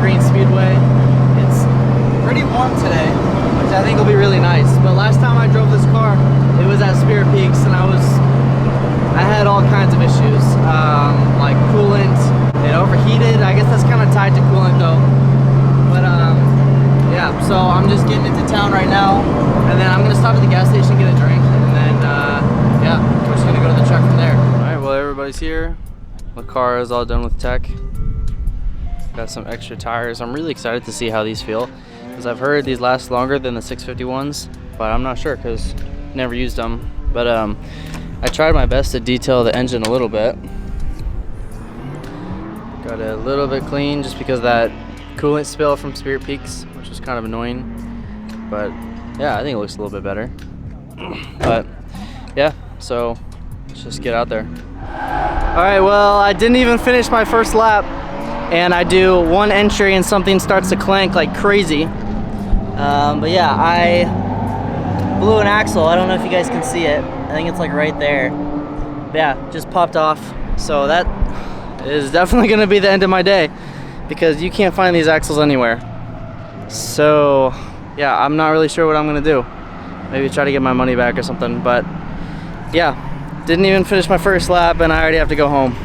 Green Speedway. It's pretty warm today, which I think will be really nice. But last time I drove this car, it was at Spirit Peaks, and I had all kinds of issues, like coolant. It overheated. I guess that's kind of tied to coolant though. But yeah, so I'm just getting into town right now, and then I'm gonna stop at the gas station, get a drink, and then yeah, we're just gonna go to the truck from there. All right, well, everybody's here. The car is all done with tech. Got some extra tires. I'm really excited to see how these feel, because I've heard these last longer than the 650 ones, but I'm not sure because never used them. But I tried my best to detail the engine a little bit. Got it a little bit clean just because of that coolant spill from Spirit Peaks, which was kind of annoying. But yeah, I think it looks a little bit better. But yeah, so let's just get out there. All right, well, I didn't even finish my first lap, and I do one entry and something starts to clank like crazy. But yeah, I blew an axle. I don't know if you guys can see it. I think it's like right there. But yeah, just popped off. So that is definitely gonna be the end of my day, because you can't find these axles anywhere. So yeah, I'm not really sure what I'm gonna do. Maybe try to get my money back or something. But yeah, didn't even finish my first lap and I already have to go home.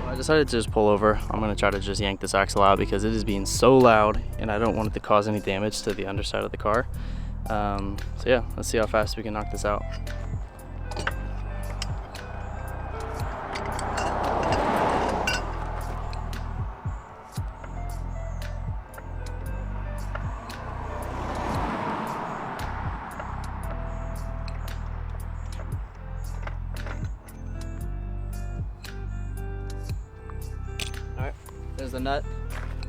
I decided to just pull over. I'm gonna try to just yank this axle out because it is being so loud and I don't want it to cause any damage to the underside of the car. So yeah, let's see how fast we can knock this out. There's the nut.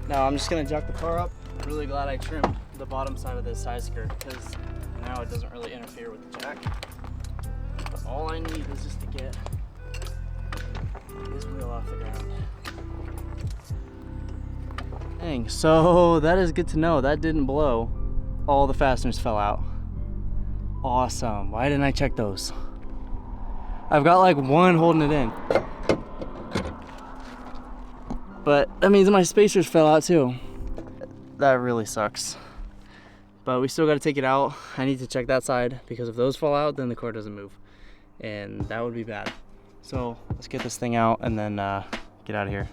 Now I'm just gonna jack the car up. I'm really glad I trimmed the bottom side of this side skirt, because now it doesn't really interfere with the jack. But all I need is just to get this wheel off the ground. Dang, so that is good to know. That didn't blow. All the fasteners fell out. Awesome. Why didn't I check those? I've got like one holding it in. But that means my spacers fell out too. That really sucks. But we still gotta take it out. I need to check that side, because if those fall out, then the car doesn't move. And that would be bad. So let's get this thing out and then get out of here.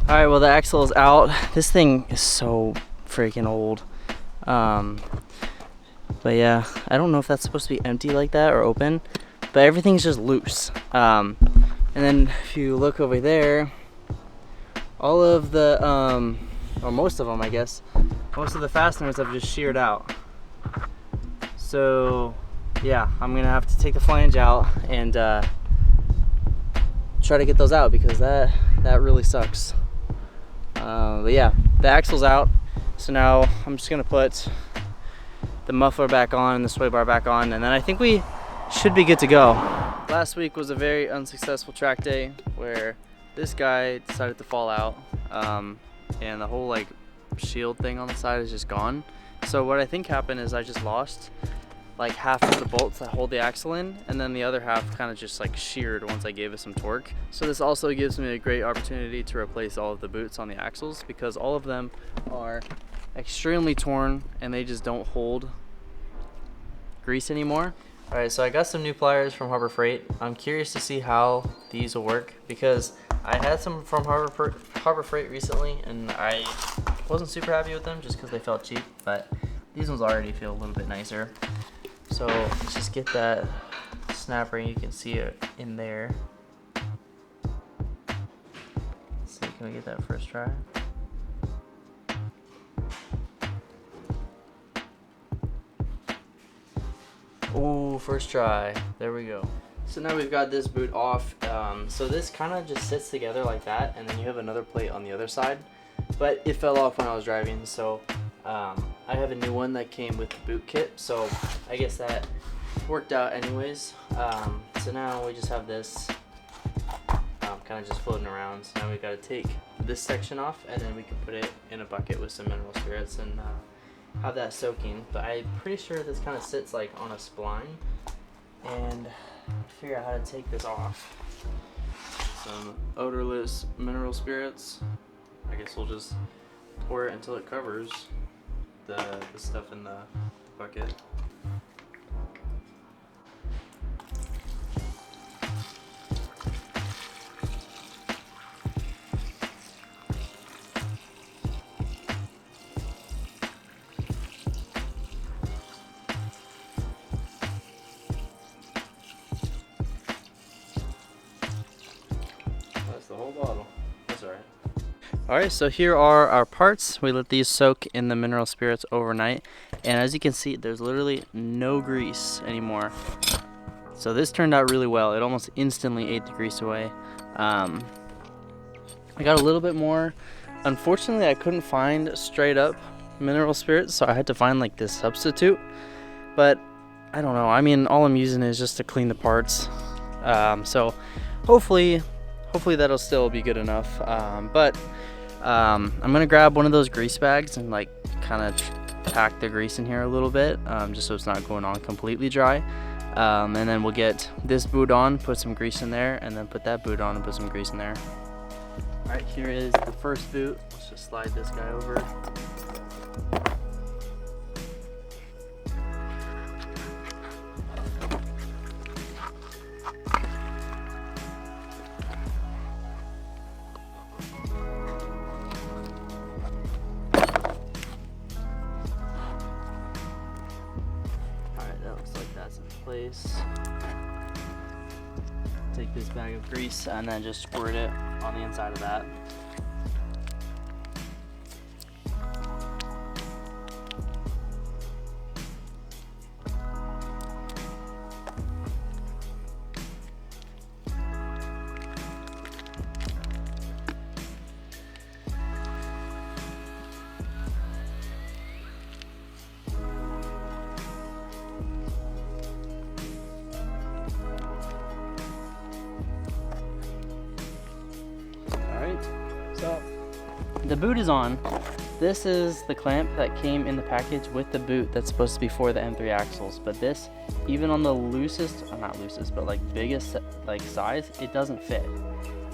All right, well, the axle is out. This thing is so freaking old. But yeah, I don't know if that's supposed to be empty like that or open, but everything's just loose. And then if you look over there, all of the, or most of them, I guess, most of the fasteners have just sheared out. So yeah, I'm gonna have to take the flange out and try to get those out, because that really sucks. But yeah, the axle's out. So now I'm just gonna put the muffler back on and the sway bar back on, and then I think we should be good to go. Last week was a very unsuccessful track day where this guy decided to fall out, and the whole like shield thing on the side is just gone. So what I think happened is I just lost like half of the bolts that hold the axle in, and then the other half kind of just like sheared once I gave it some torque. So this also gives me a great opportunity to replace all of the boots on the axles, because all of them are extremely torn and they just don't hold grease anymore. All right, so I got some new pliers from Harbor Freight. I'm curious to see how these will work, because I had some from Harbor Freight recently and I wasn't super happy with them just because they felt cheap, but these ones already feel a little bit nicer. So let's just get that snap ring. You can see it in there. Let's see, can we get that first try? Ooh, first try. There we go. So now we've got this boot off. So this kind of just sits together like that, and then you have another plate on the other side. But it fell off when I was driving, so I have a new one that came with the boot kit. So I guess that worked out anyways. So now we just have this kind of just floating around. So now we've got to take this section off, and then we can put it in a bucket with some mineral spirits and have that soaking. But I'm pretty sure this kind of sits like on a spline, and figure out how to take this off. Some odorless mineral spirits. I guess we'll just pour it until it covers the stuff in the bucket. That's the whole bottle. That's alright. Alright, so here are our parts. We let these soak in the mineral spirits overnight, and as you can see, there's literally no grease anymore. So this turned out really well. It almost instantly ate the grease away. I got a little bit more. Unfortunately, I couldn't find straight up mineral spirits, so I had to find like this substitute. But I don't know. I mean, all I'm using is just to clean the parts. So hopefully that'll still be good enough. I'm gonna grab one of those grease bags and like kind of pack the grease in here a little bit, just so it's not going on completely dry. And then we'll get this boot on, put some grease in there, and then put that boot on and put some grease in there. All right, here is the first boot. Let's just slide this guy over. Place. Take this bag of grease and then just squirt it on the inside of that. So the boot is on. This is the clamp that came in the package with the boot that's supposed to be for the M3 axles, but this, even on the loosest, not loosest, but like biggest like size, it doesn't fit.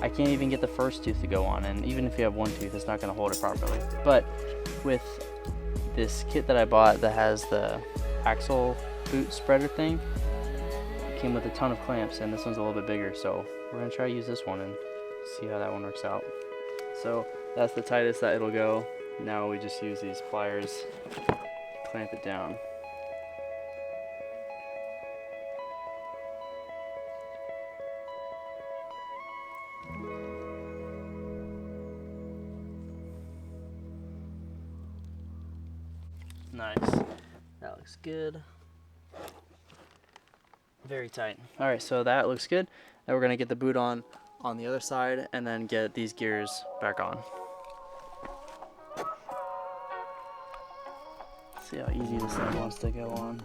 I can't even get the first tooth to go on, and even if you have one tooth, it's not going to hold it properly. But with this kit that I bought that has the axle boot spreader thing, it came with a ton of clamps, and this one's a little bit bigger, so we're going to try to use this one and see how that one works out. So that's the tightest that it'll go. Now we just use these pliers, clamp it down. Nice. That looks good. Very tight. All right, so that looks good. Now we're gonna get the boot on the other side and then get these gears back on. See how easy this thing wants to go on.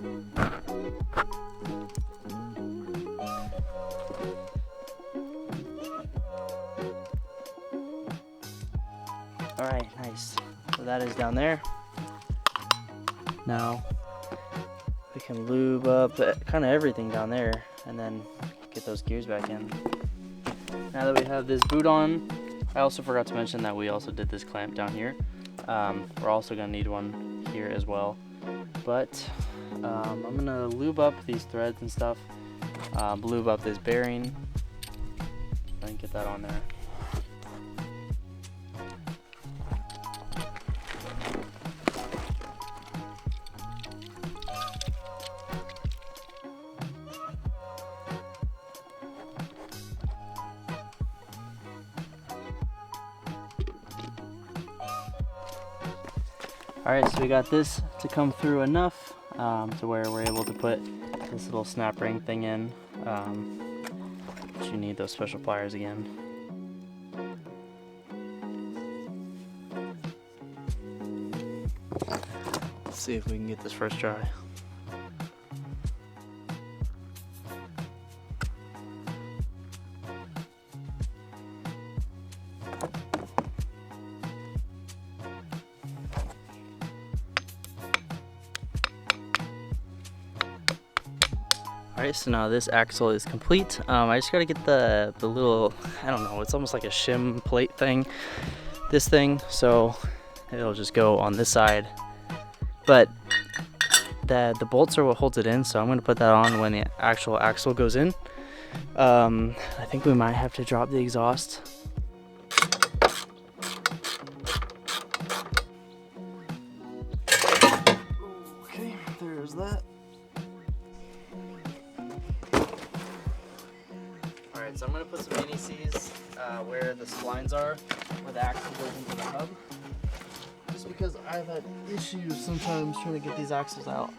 All right, nice. So that is down there. Now we can lube up kind of everything down there and then get those gears back in. Now that we have this boot on, I also forgot to mention that we also did this clamp down here. We're also gonna need one here as well. But I'm gonna lube up these threads and stuff, lube up this bearing, and get that on there. Alright, so we got this to come through enough to where we're able to put this little snap ring thing in. But you need those special pliers again. Let's see if we can get this first try. Alright, so now this axle is complete. I just gotta get the little, I don't know, it's almost like a shim plate thing, this thing. So it'll just go on this side. But the bolts are what holds it in, so I'm gonna put that on when the actual axle goes in. I think we might have to drop the exhaust. Okay, there's that. Alright, so I'm gonna put some mini C's where the splines are, where the axle goes into the hub. Just because I've had issues sometimes trying to get these axles out.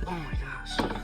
Oh my gosh.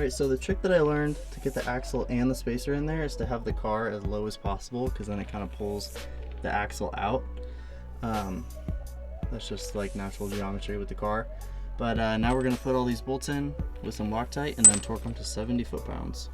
Alright, so the trick that I learned to get the axle and the spacer in there is to have the car as low as possible, because then it kind of pulls the axle out. That's just like natural geometry with the car. But now we're going to put all these bolts in with some Loctite and then torque them to 70 foot-pounds.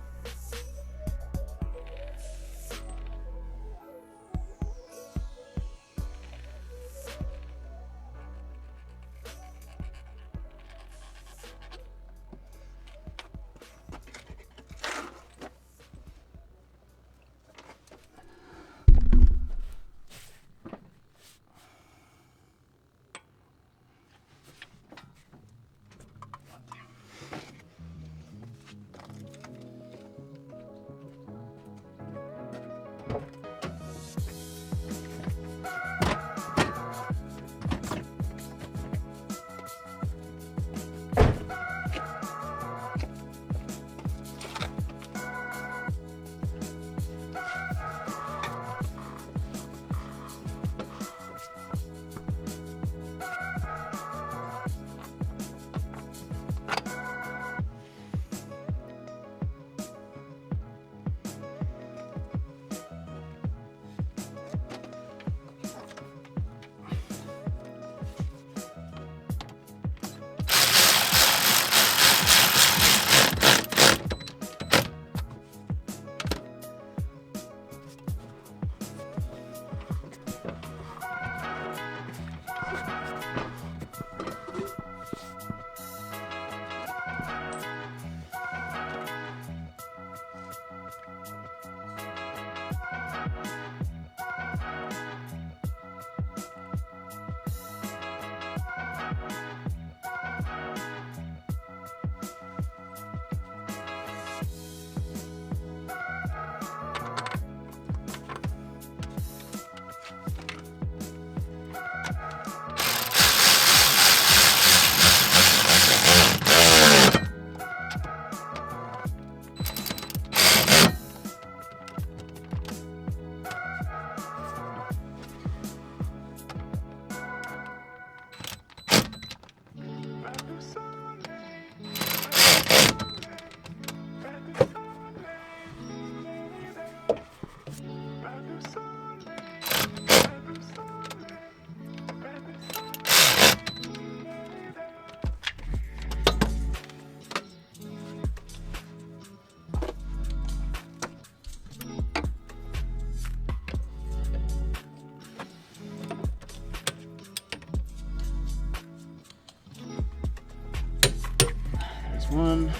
One.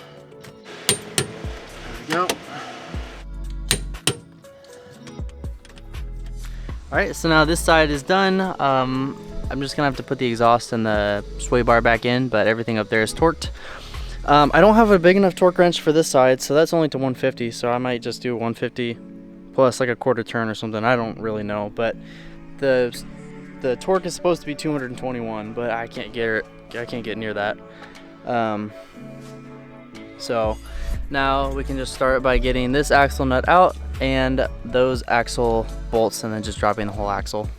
There we go. Alright, so now this side is done. I'm just gonna have to put the exhaust and the sway bar back in, but everything up there is torqued. I don't have a big enough torque wrench for this side, so that's only to 150, so I might just do 150 plus like a quarter turn or something. I don't really know, but the torque is supposed to be 221, but I can't get near that. So now we can just start by getting this axle nut out and those axle bolts, and then just dropping the whole axle.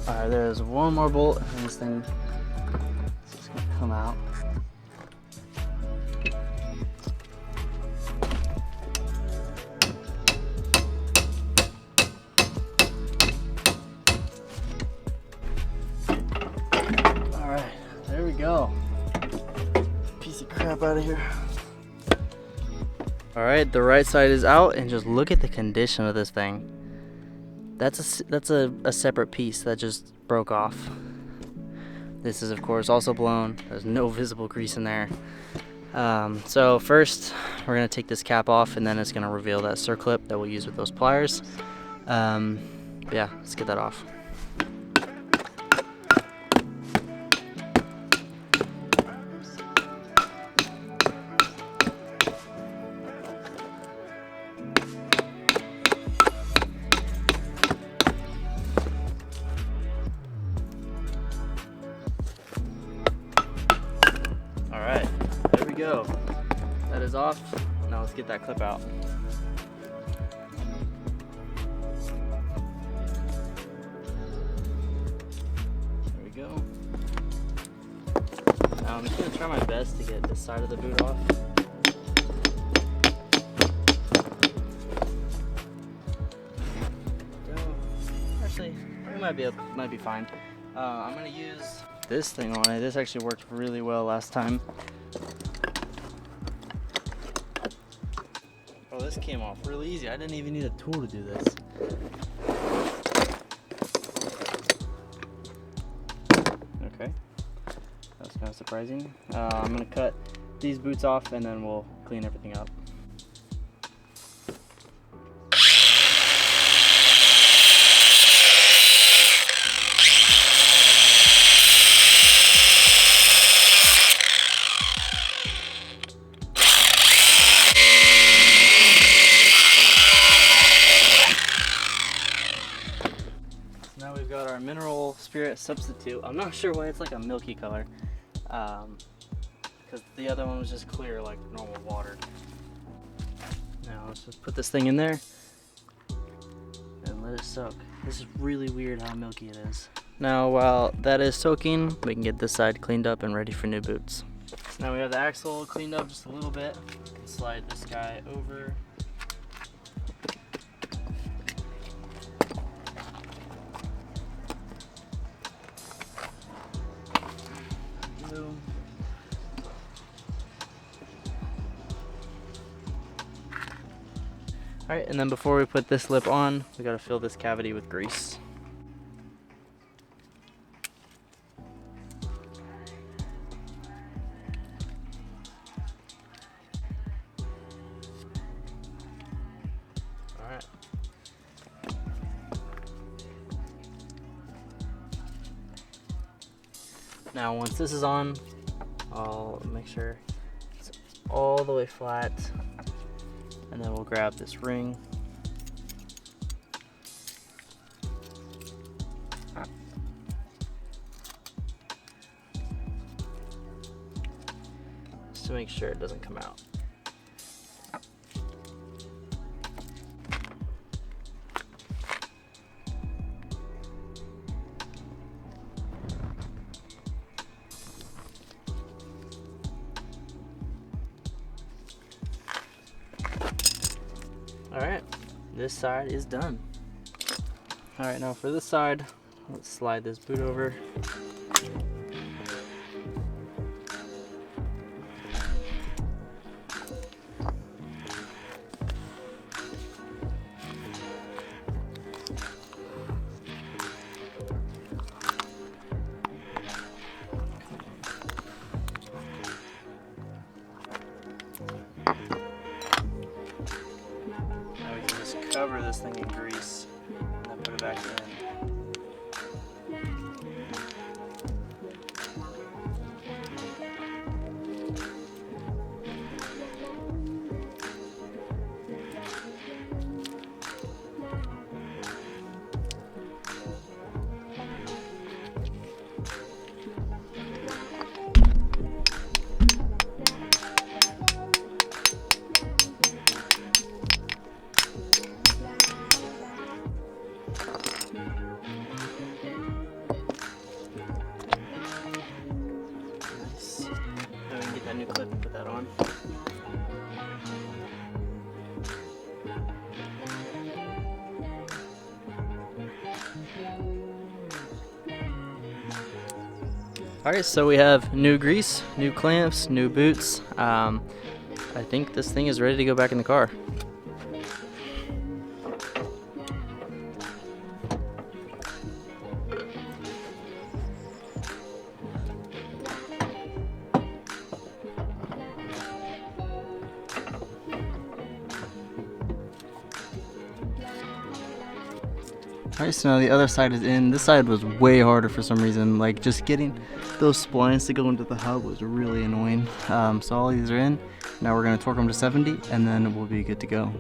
All right, there's one more bolt, and this thing is just gonna come out. All right, there we go. Piece of crap out of here. All right, the right side is out, and just look at the condition of this thing. That's a separate piece that just broke off. This is of course also blown. There's no visible grease in there. So first we're gonna take this cap off, and then it's gonna reveal that circlip that we'll use with those pliers. Yeah, let's get that off. Alright, there we go. That is off. Now let's get that clip out. There we go. Now I'm just going to try my best to get this side of the boot off. actually, it might be fine. I'm gonna use this thing on it. This actually worked really well last time. Oh, this came off really easy. I didn't even need a tool to do this. Okay, that's kind of surprising. I'm gonna cut these boots off and then we'll clean everything up. Now we've got our mineral spirit substitute. I'm not sure why it's like a milky color, because the other one was just clear like normal water. Now let's just put this thing in there and let it soak. This is really weird how milky it is. Now while that is soaking, we can get this side cleaned up and ready for new boots. So now we have the axle cleaned up just a little bit. We can slide this guy over. Alright, and then before we put this lip on, we gotta fill this cavity with grease. Alright. Now once this is on, I'll make sure it's all the way flat. And then we'll grab this ring. Just to make sure it doesn't come out. Alright, this side is done. Alright, now for this side, let's slide this boot over. Cover this thing in grease and then put it back in. New clip and put that on. Alright, so we have new grease, new clamps, new boots. I think this thing is ready to go back in the car. Alright, so now the other side is in. This side was way harder for some reason. Like just getting those splines to go into the hub was really annoying. So all these are in. Now we're going to torque them to 70 and then we'll be good to go.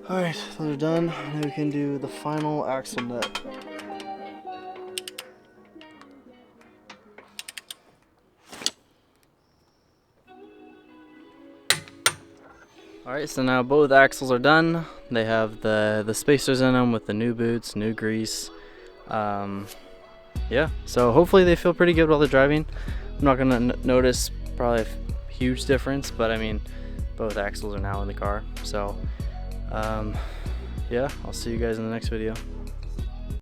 Alright, those are done. Now we can do the final axle nut. Alright, so now both axles are done. They have the spacers in them with the new boots, new grease. Yeah, so hopefully they feel pretty good while they're driving. I'm not gonna notice probably a huge difference, but I mean, both axles are now in the car. So yeah, I'll see you guys in the next video.